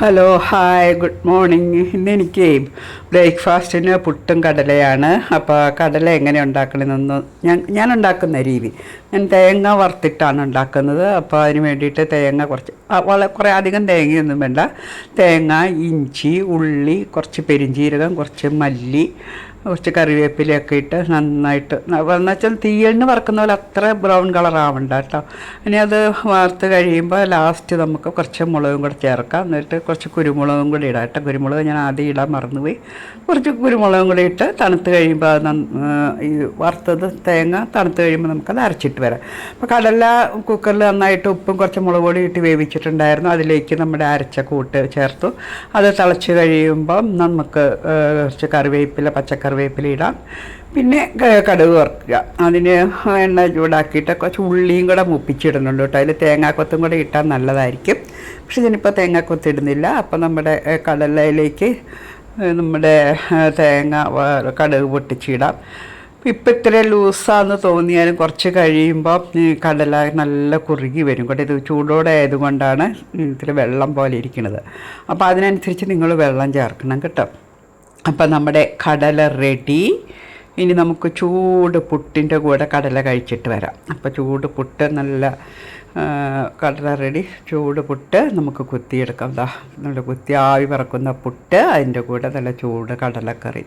Hello hi good morning. ഇന്നെനിക്ക് ബ്രേക്ക്ഫാസ്റ്റിന് പുട്ടും കടലയാണ്. അപ്പോൾ കടല എങ്ങനെ ഉണ്ടാക്കണമെന്നൊന്ന് ഞാൻ ഉണ്ടാക്കുന്ന രീതി, ഞാൻ തേങ്ങ വറുത്തിട്ടാണ് ഉണ്ടാക്കുന്നത്. അപ്പോൾ അതിന് വേണ്ടിയിട്ട് തേങ്ങ കുറേ അധികം തേങ്ങയൊന്നും വേണ്ട. തേങ്ങ, ഇഞ്ചി, ഉള്ളി, കുറച്ച് പെരിഞ്ജീരകം, കുറച്ച് മല്ലി, കുറച്ച് കറിവേപ്പിലയൊക്കെ ഇട്ട് നന്നായിട്ട് എന്നുവെച്ചാൽ തീയലിന് വറുക്കുന്ന പോലെ അത്ര ബ്രൗൺ കളർ ആവണ്ട കേട്ടോ. ഇനി അത് വറുത്ത് കഴിയുമ്പോൾ ലാസ്റ്റ് നമുക്ക് കുറച്ച് മുളകും കൂടെ ചേർക്കാം. എന്നിട്ട് കുറച്ച് കുരുമുളകും കൂടി ഇടാം കേട്ടോ. കുരുമുളക് ഞാൻ ആദ്യം ഇടാൻ മറന്നുപോയി. കുറച്ച് കുരുമുളകും കൂടി ഇട്ട് തണുത്ത് കഴിയുമ്പോൾ അത് ഈ വറുത്തത് തേങ്ങ തണുത്ത് കഴിയുമ്പോൾ നമുക്കത് അരച്ചിട്ട് വരാം. അപ്പോൾ കടല കുക്കറിൽ നന്നായിട്ട് ഉപ്പും കുറച്ച് മുളക് പൊടി ഇട്ട് വേവിച്ചിട്ടുണ്ടായിരുന്നു. അതിലേക്ക് നമ്മുടെ അരച്ച കൂട്ട് ചേർത്തു. അത് തിളച്ച് കഴിയുമ്പം നമുക്ക് കുറച്ച് പച്ചക്കറിവേപ്പില ഇടാം. പിന്നെ കടുക് വറുക്കുക. അതിന് എണ്ണ ചൂടാക്കിയിട്ട് കുറച്ച് ഉള്ളിയും കൂടെ മുപ്പിച്ചിടുന്നുണ്ട് കേട്ടോ. അതിൽ തേങ്ങാക്കൊത്തും കൂടെ ഇട്ടാൽ നല്ലതായിരിക്കും. പക്ഷെ ഇതിനിപ്പോൾ തേങ്ങാക്കൊത്ത് ഇടുന്നില്ല. അപ്പോൾ നമ്മുടെ കടലയിലേക്ക് നമ്മുടെ കടുക് പൊട്ടിച്ചിടാം. ഇപ്പം ഇത്ര ലൂസാന്ന് തോന്നിയാലും കുറച്ച് കഴിയുമ്പോൾ കടല നല്ല കുറുകി വരും കേട്ടോ. ഇത് ചൂടോടെ ആയതുകൊണ്ടാണ് ഇത്തിരി വെള്ളം പോലെ ഇരിക്കുന്നത്. അപ്പോൾ അതിനനുസരിച്ച് നിങ്ങൾ വെള്ളം ചേർക്കണം കേട്ടോ. അപ്പം നമ്മുടെ കടല റെഡി. ഇനി നമുക്ക് ചൂട് പുട്ടിൻ്റെ കൂടെ കടല കഴിച്ചിട്ട് വരാം. അപ്പോൾ ചൂട് പുട്ട് നല്ല കടല റെഡി. ചൂട് പുട്ട് നമുക്ക് കുത്തിയെടുക്കാം. നല്ല കുത്തി ആവി പറക്കുന്ന പുട്ട്, അതിൻ്റെ കൂടെ നല്ല ചൂട് കടലക്കറി.